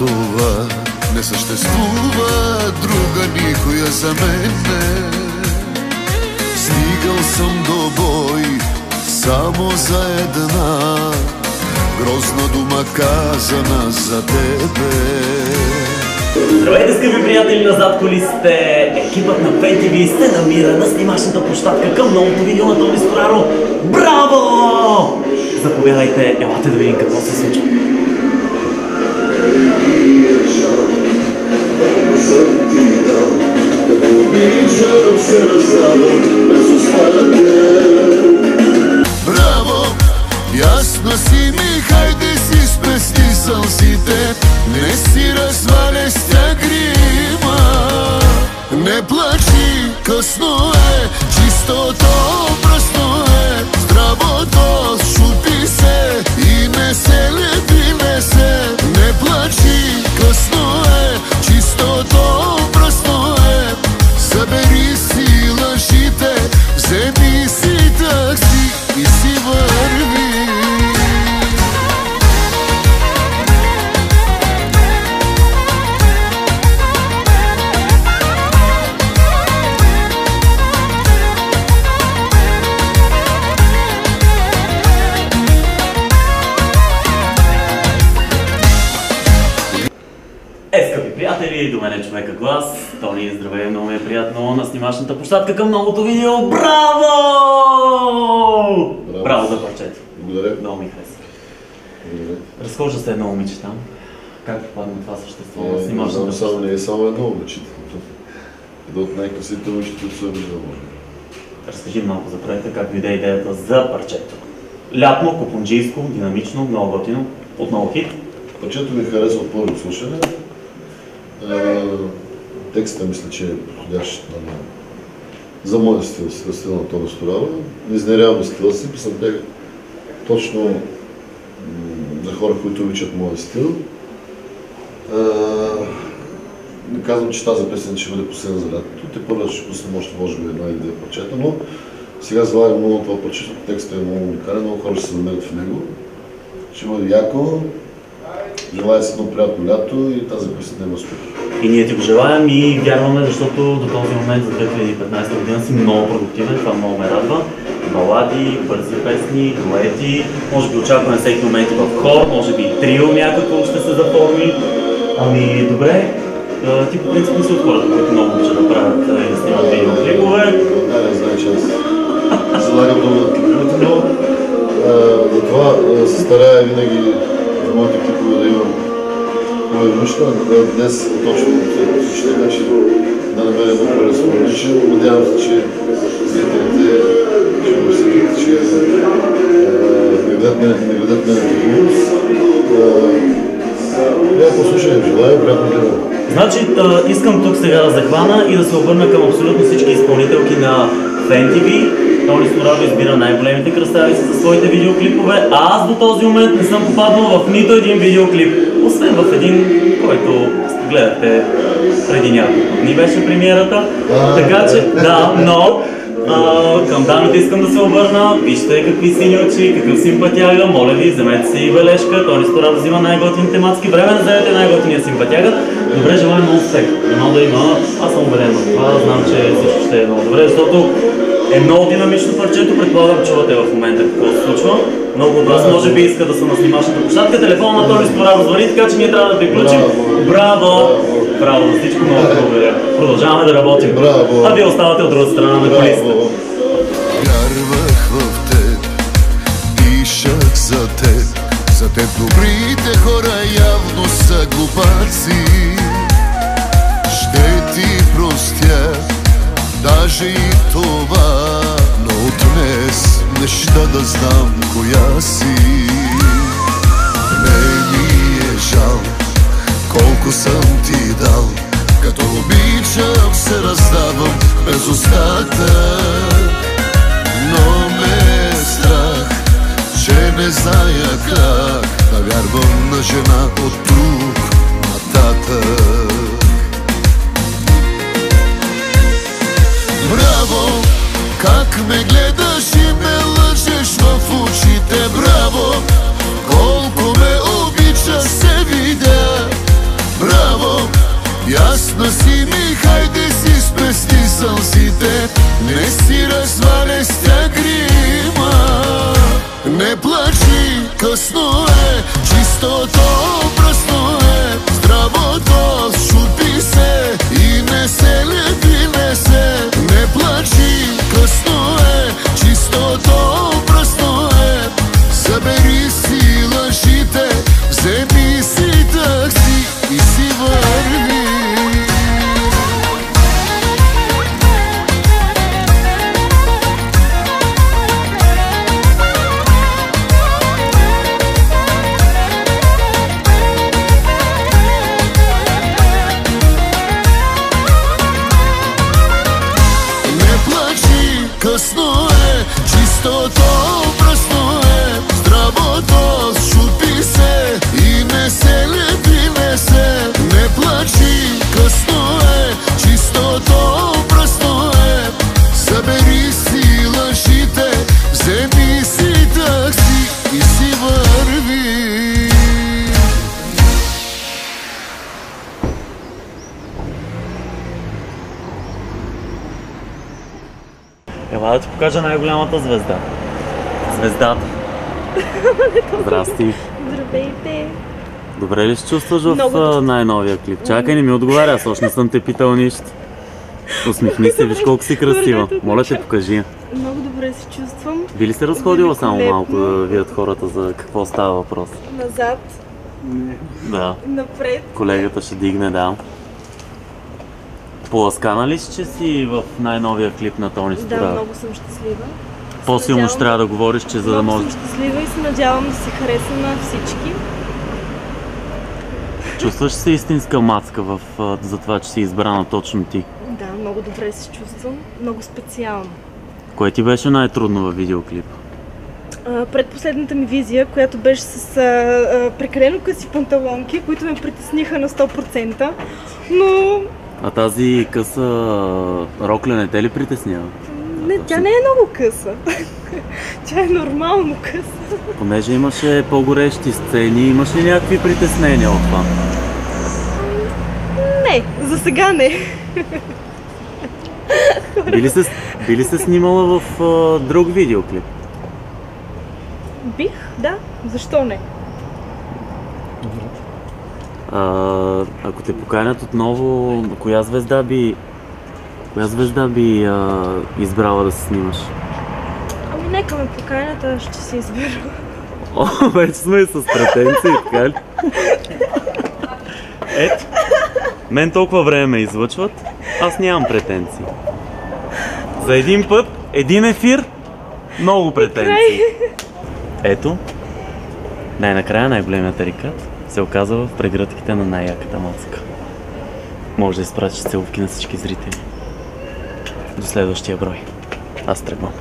това не съществува друга никоя за мене. Стигал съм до бой само за една грозна дума казана за тебе. Здравейте, скъпи приятели на Зад кулисите! Екипът на FenTV се намира на снимачната площадка към новото видео на Тони Стораро. Браво! Заповядайте, елате да видим какво се случва. Браво! Ясна си ми, хайде си спести сълзите, не си разваля с тя грима. Не плачи, късно е, чистото пръсно е, здравото шупи се и не се лепи, не се. Не плачи, късно е, чистото пръсно е, събери си лъжите, вземи си такси и си върви. Скъпи приятели, до мен е човека глас. Тони, здравей, много ми е приятно на снимачната площадка към новото видео. Браво! Браво за парчето. Благодаря. Много ми хареса. Благодаря. Разхожда се едно момиче там. Как попадна това същество на снимачната площадка? площадка? Не е само едно момиче. Едно от най-красивите момичета, които съм виждал. Разкажи малко за проекта, как дойде идеята за парчето. Лятно, купунджийско, динамично, много готино. Отново хит. Парчето ми харесва от първо слушане. Текста мисля, че е подходящ за моя стил, стил на Тони Стораро. Не изнерявам стила си, писам тях точно на хора, които обичат моя стил. Не казвам, че тази песен ще бъде последна за лятото. Те първо ще пуснем още може би една или две парчета, но сега залагам много на това парче, защото текстът е много уникален, много хора ще се намерят в него. Ще бъде яко. Желая си едно приятно лято и тази песен да има успех. И ние ти го желаем и вярваме, защото до този момент за 2015 година си много продуктивен, това много ме радва. Балади, бързи песни, дуети, може би очакваме всеки момент и в хор, може би и трио някакво ще се заформи. Ами добре, ти по принцип не си от хората, които много обичат да правят и да снимат видеоклипове. Да, знае, че аз залагам много на клиповете, но затова се старая винаги за моите клипове да имам хубави неща. Днес точно ще така, че да намеря едно по-различно. Надявам се, че зрителите ще го усетят, че не гледат мен на хубавост. Приятно слушане, желая, приятно гледане. Значи искам тук сега да захвана и да се обърна към абсолютно всички изпълнителки на FenTV. Тони Стораро избира най-големите красавици за своите видеоклипове, а аз до този момент не съм попаднал в нито един видеоклип, освен в един, който гледахте преди няколко дни беше премиерата. Така че, да, но към дамите искам да се обърна. Вижте какви сини очи, какъв симпатяга. Моля ви, вземете си бележка. Тони Стораро взима най-готините мацки. Време да вземете най-готиния симпатяга. Добре, желаем много успех. Едно да има. Аз съм убеден в това. Знам, че всичко ще е много добре, защото е много динамично парчето. Предполагам, чувате в момента какво се случва. Много от вас може би иска да са на снимачната площадка. Телефона на Тони Стораро звъни, така че ние трябва да приключим. Браво! Браво за всичко, много благодаря. Продължаваме да работим. Браво. А вие оставате от друга страна на кулисите. Вярвах в теб, дишах за теб. За теб добрите хора явно са глупаци. Ще ти простя даже и това, но от днес неща да знам коя си. Не ми е жал колко съм ти дал, като обичам се раздавам без остатък. Но ме е страх, че не зная как да вярвам на жена от тук нататък. Браво, как ме гледаш и ме лъжеш в очите. Браво, колко ме обича се видя. Чистото пръсно е, здравото шупи се и не се лепи, не плачи, късно е. Чистото пръсно е, събери си лъжите, вземи си такси и си върви. Ела да ти покажа най-голямата звезда. Звездата. Здрасти. Здравейте! Добре ли се чувстваш в най-новия клип? Чакай, не ми отговаря, аз още не съм те питал нищо. Усмихни се, виж колко си красива. Моля те, покажи. Много добре се чувствам. Би ли се разходила само малко да видят хората за какво става въпрос? Назад, Да. напред. Колегата ще дигне, да. Поласкана ли си, че си в най-новия клип на Тони Да, Сторави? много съм щастлива. По-силно ще трябва да говориш, че за да Много можеш... съм щастлива и се надявам да се хареса на всички. Чувстваш се истинска мацка за това, че си избрана точно ти? Да, много добре се чувствам. Много специално. Кое ти беше най-трудно във видеоклип? Предпоследната ми визия, която беше с прекалено къси панталонки, които ме притесниха на 100%, но... А тази къса рокля не те ли притеснява? Не, тя не е много къса. Тя е нормално къса. Понеже имаше по-горещи сцени, имаш ли някакви притеснения от това? Не, за сега не. Би ли се снимала в друг видеоклип? Бих, да. Защо не? Ако те поканят отново, коя звезда би избрала да се снимаш? Ами нека ме поканят, аз ще се избера. О, вече сме с претенции, така ли? Ето, мен толкова време ме излъчват, аз нямам претенции. За един път, един ефир, много претенции. Ето, най-накрая най-големият тарикат се оказа в прегръдките на най-яката мацка. Може да изпратиш целувки на всички зрители. До следващия брой. Аз тръгвам.